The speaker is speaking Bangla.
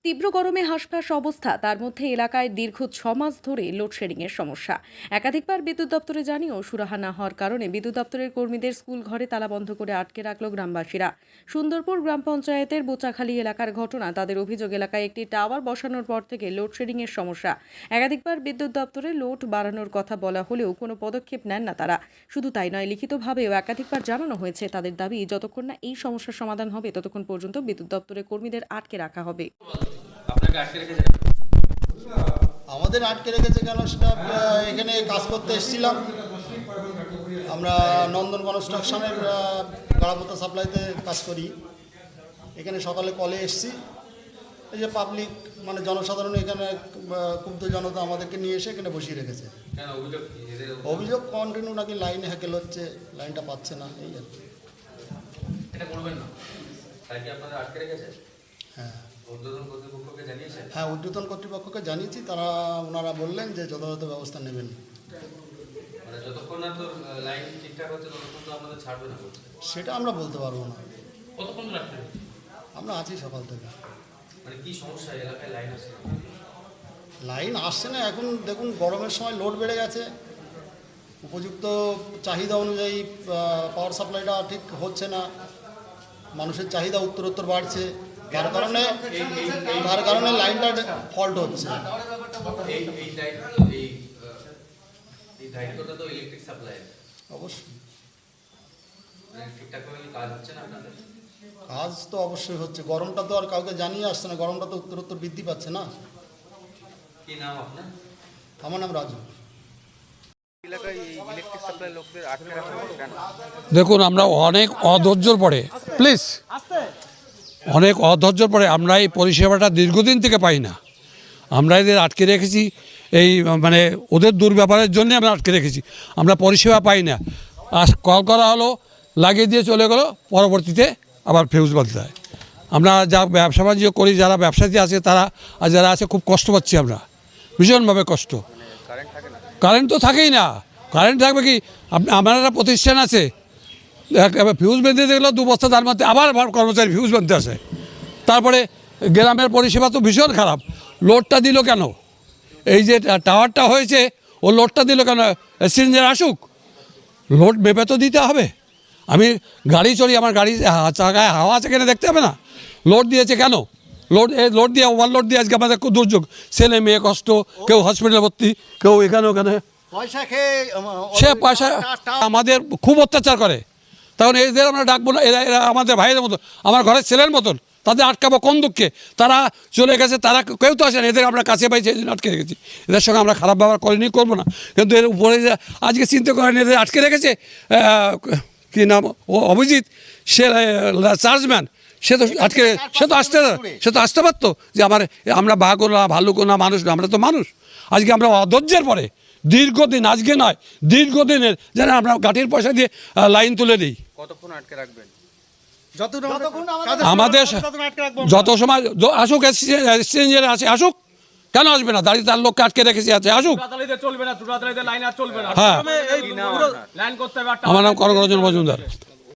তীব্র গরমে হাঁসফাঁস অবস্থা, তার মধ্যে এলাকায় দীর্ঘ 6 মাস ধরে লোডশেডিংয়ের সমস্যা। একাধিকবার বিদ্যুৎ দপ্তরে জানিয়েও সুরাহা না হওয়ার কারণে বিদ্যুৎ দপ্তরের কর্মীদের স্কুল ঘরে তালা বন্ধ করে আটকে রাখল গ্রামবাসীরা। সুন্দরপুর গ্রাম পঞ্চায়েতের বোচাখালী এলাকার ঘটনা। তাদের অভিযোগ, এলাকায় একটি টাওয়ার বসানোর পর থেকে লোডশেডিংয়ের সমস্যা। একাধিকবার বিদ্যুৎ দপ্তরে লোড বাড়ানোর কথা বলা হলেও কোনো পদক্ষেপ নেন না তারা। শুধু তাই নয়, লিখিতভাবেও একাধিকবার জানানো হয়েছে তাদের দাবি, যতক্ষণ না এই সমস্যার সমাধান হবে ততক্ষণ পর্যন্ত বিদ্যুৎ দপ্তরের কর্মীদের আটকে রাখা হবে। আমাদের আটকে রেখেছে কেন সেটা, এখানে কাজ করতে এসেছিলাম আমরা নন্দন কনস্ট্রাকশনের গাড়াপোতা সাপ্লাইতে কাজ করি। এখানে সকালে কলে এসেছি, এই যে পাবলিক মানে জনসাধারণ এখানে ক্ষুব্ধ জনতা আমাদেরকে নিয়ে এসে এখানে বসিয়ে রেখেছে। অভিযোগ কন্টিনিউ নাকি লাইনে হ্যাকেল হচ্ছে, লাইনটা পাচ্ছে না, এই আর কি। হ্যাঁ, ঊর্ধ্বতন কর্তৃপক্ষকে জানিয়েছি, ওনারা বললেন যে যথাযথ ব্যবস্থা নেবেন। সেটা আমরা বলতে পারবো না, আমরা আছি সকাল থেকে। লাইন আসছে না এখন। দেখুন, গরমের সময় লোড বেড়ে গেছে, উপযুক্ত চাহিদা অনুযায়ী পাওয়ার সাপ্লাইটা ঠিক হচ্ছে না, মানুষের চাহিদা উত্তরোত্তর বাড়ছে, তার কারণে লাইনটা ফল্ট হচ্ছে। অবশ্যই কাজ তো অবশ্যই হচ্ছে, গরমটা তো আর কাউকে জানিয়ে আসছে না, গরমটা তো উত্তরোত্তর বৃদ্ধি পাচ্ছে না। আমার নাম রাজু। দেখুন, আমরা অনেক অধৈর্যর পরে আমরা এই পরিষেবাটা দীর্ঘদিন থেকে পাই না। আমরা এদের আটকে রেখেছি, এই মানে ওদের দুর্ব্যবহারের জন্যে আমরা আটকে রেখেছি, আমরা পরিষেবা পাই না। আর কল করা হলো, লাগিয়ে দিয়ে চলে গেলো, পরবর্তীতে আবার ফিউজ বলতে হয়। আমরা যা ব্যবসা বাণিজ্য করি, যারা ব্যবসায়ী আছে তারা আর যারা আছে, খুব কষ্ট পাচ্ছি আমরা, ভীষণভাবে কষ্ট। কারেন্ট তো থাকেই না, কারেন্ট থাকবে কি? আমার একটা প্রতিষ্ঠান আছে, ফিউজ বেঁধে দেখলো 2 বস্তা, তার মধ্যে আবার কর্মচারী ফিউজ বাঁধতে আসে। তারপরে গ্রামের পরিষেবা তো ভীষণ খারাপ। লোডটা দিল কেন? এই যে টাওয়ারটা হয়েছে, ও লোডটা দিল কেন? সিলিন্ডার আসুক, লোড মেপে তো দিতে হবে। আমি গাড়ি চলি, আমার গাড়ি চাকায় হাওয়া আছে কিনা দেখতে হবে না? লোড দিয়েছে কেন? লোড দিয়ে ওভারলোড দিয়ে আজকে আমাদের খুব দুর্যোগ, ছেলে মেয়ে কষ্ট, কেউ হসপিটালে ভর্তি, কেউ এখানে ওখানে। সে পয়সা আমাদের খুব অত্যাচার করে, তখন এদের আমরা ডাকবো না? এরা আমাদের ভাইয়ের মতো, আমার ঘরের ছেলের মতন, তাদের আটকাবো কোন দুঃখে? তারা চলে গেছে, তারা কেউ তো আসেন, এদের আমরা কাছে পাই, সেই জন্য আটকে রেখেছি। এদের সঙ্গে আমরা খারাপ ব্যবহার করিনি, করবো না, কিন্তু এর উপরে আজকে চিন্তা করেন এদের আটকে রেখেছে। কী নাম, ও অভিজিৎ, সে চার্জম্যান, সে তো আসতে পারতো, যে আমরা বাঘ না, ভাল্লুক না, মানুষ না, আমরা তো মানুষ। আজকে আমরা অধৈর্যের পরে দীর্ঘদিন, আজকে নয় দীর্ঘদিনের, যেন আমরা গাঠির পয়সা দিয়ে লাইন তুলে দিই। কতক্ষণ আটকে রাখবেন? আমাদের যত সময় আসুক, এক্সচেঞ্জের আছে, আসুক, কেন আসবে না? দাঁড়িয়ে তার লোককে আটকে রেখেছি, আছে, আসুক। হ্যাঁ, আমার নাম কনকরঞ্জন মজুমদার।